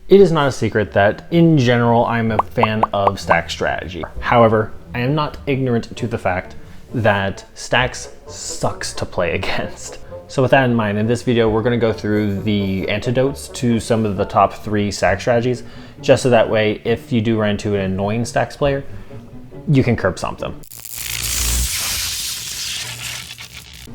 It is not a secret that, in general, I'm a fan of stack strategy. However, I am not ignorant to the fact that stacks sucks to play against. So with that in mind, in this video, we're going to go through the antidotes to some of the top 3 stack strategies, just so that way, if you do run into an annoying stacks player, you can curb stomp them.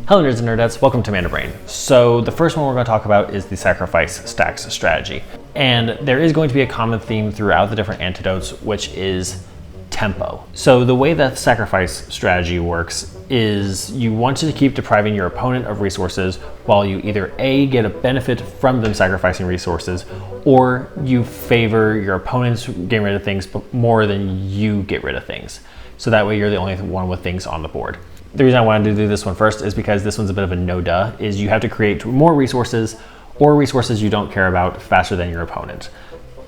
Hello nerds and nerdettes, welcome to ManaBrain. So the first one we're going to talk about is the sacrifice stacks strategy. And there is going to be a common theme throughout the different antidotes, which is tempo. So the way that sacrifice strategy works is you want to keep depriving your opponent of resources while you either A, get a benefit from them sacrificing resources, or you favor your opponents getting rid of things more than you get rid of things. So that way you're the only one with things on the board. The reason I wanted to do this one first is because this one's a bit of a no-duh, is you have to create more resources or resources you don't care about faster than your opponent.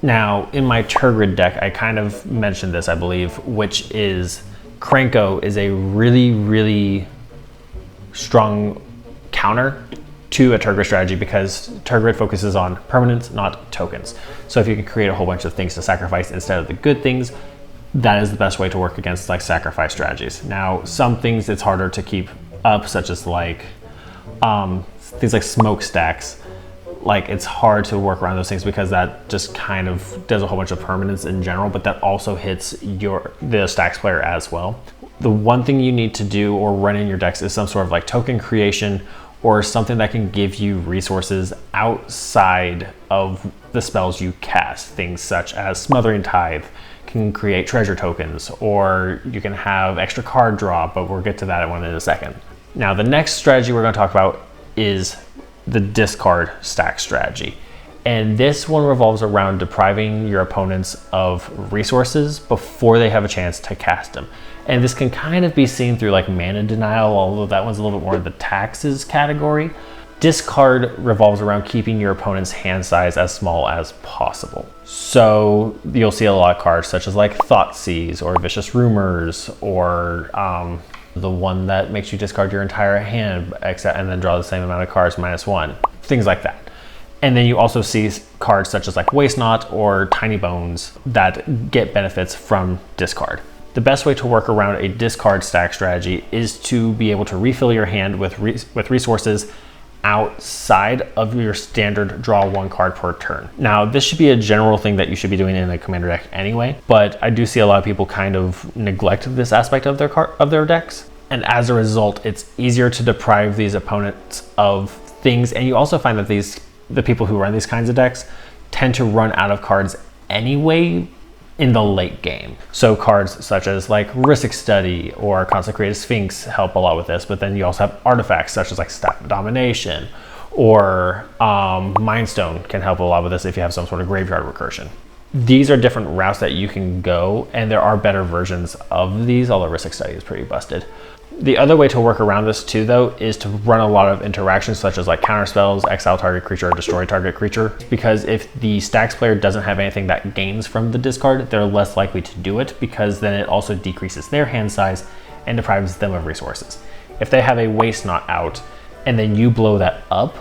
Now, in my Turgid deck, I kind of mentioned this, I believe, which is Krenko is a really strong counter to a Turgid strategy because Turgid focuses on permanents, not tokens. So if you can create a whole bunch of things to sacrifice instead of the good things, that is the best way to work against like sacrifice strategies. Now, some things it's harder to keep up, such as like things like smoke stacks. Like it's hard to work around those things because that just kind of does a whole bunch of permanents in general, but that also hits the stacks player as well. The one thing you need to do or run in your decks is some sort of like token creation or something that can give you resources outside of the spells you cast. Things such as Smothering Tithe can create treasure tokens, or you can have extra card draw, but we'll get to that one in a second. Now, the next strategy we're going to talk about is the discard stack strategy. And this one revolves around depriving your opponents of resources before they have a chance to cast them. And this can kind of be seen through like mana denial, although that one's a little bit more in the taxes category. Discard revolves around keeping your opponent's hand size as small as possible. So you'll see a lot of cards such as like Thoughtseize or Vicious Rumors, or the one that makes you discard your entire hand and then draw the same amount of cards -1, things like that. And then you also see cards such as like Waste Not or Tiny Bones that get benefits from discard. The best way to work around a discard stack strategy is to be able to refill your hand with resources outside of your standard draw 1 card per turn. Now, this should be a general thing that you should be doing in a commander deck anyway, but I do see a lot of people kind of neglect this aspect of their decks. And as a result, it's easier to deprive these opponents of things. And you also find that the people who run these kinds of decks tend to run out of cards anyway in the late game. So cards such as like Risic Study or Consecrated Sphinx help a lot with this, but then you also have artifacts such as like Staff of Domination or Mind Stone can help a lot with this if you have some sort of graveyard recursion. These are different routes that you can go, and there are better versions of these, although Risic Study is pretty busted. The other way to work around this too, though, is to run a lot of interactions such as like counter spells, exile target creature, or destroy target creature. Because if the stacks player doesn't have anything that gains from the discard, they're less likely to do it, because then it also decreases their hand size and deprives them of resources. If they have a Waste Not out and then you blow that up,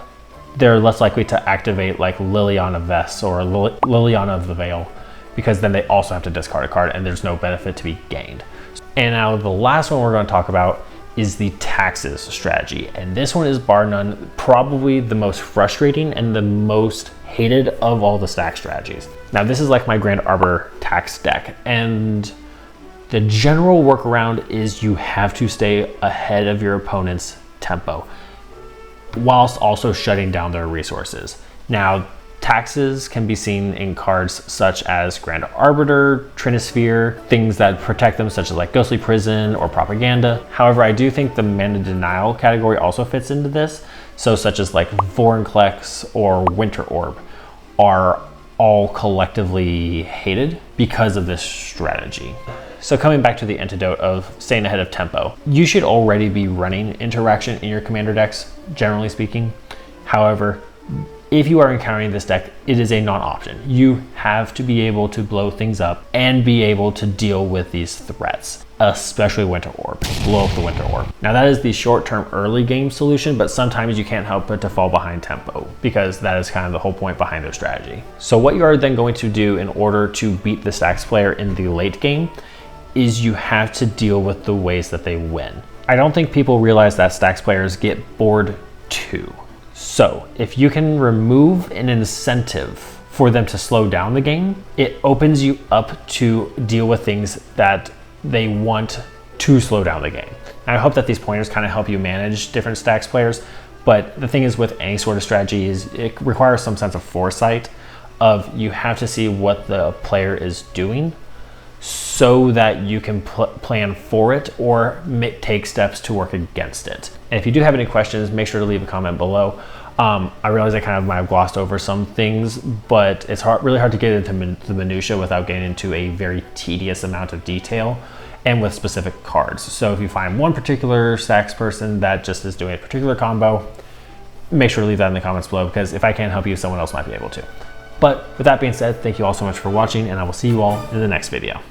they're less likely to activate like Liliana Vess or Liliana of the Veil, because then they also have to discard a card and there's no benefit to be gained. And now the last one we're going to talk about is the taxes strategy. And this one is bar none probably the most frustrating and the most hated of all the stack strategies. Now this is like my Grand Arbor tax deck, and the general workaround is you have to stay ahead of your opponent's tempo whilst also shutting down their resources. Now, taxes can be seen in cards such as Grand Arbiter, Trinisphere, things that protect them such as like Ghostly Prison or Propaganda. However, I do think the mana denial category also fits into this. So such as like Vorinclex or Winter Orb are all collectively hated because of this strategy. So coming back to the antidote of staying ahead of tempo, you should already be running interaction in your commander decks, generally speaking. However, if you are encountering this deck, it is a non-option. You have to be able to blow things up and be able to deal with these threats, especially Winter Orb. Blow up the Winter Orb. Now that is the short-term early game solution, but sometimes you can't help but to fall behind tempo because that is kind of the whole point behind their strategy. So what you are then going to do in order to beat the stax player in the late game is you have to deal with the ways that they win. I don't think people realize that stax players get bored too. So if you can remove an incentive for them to slow down the game, it opens you up to deal with things that they want to slow down the game. And I hope that these pointers kind of help you manage different stax players, but the thing is with any sort of strategy is it requires some sense of foresight of you have to see what the player is doing so that you can plan for it or take steps to work against it. And if you do have any questions, make sure to leave a comment below. I realize I kind of might have glossed over some things, but it's really hard to get into the minutia without getting into a very tedious amount of detail and with specific cards. So if you find one particular stax person that just is doing a particular combo, make sure to leave that in the comments below, because if I can't help you, someone else might be able to. But with that being said, thank you all so much for watching, and I will see you all in the next video.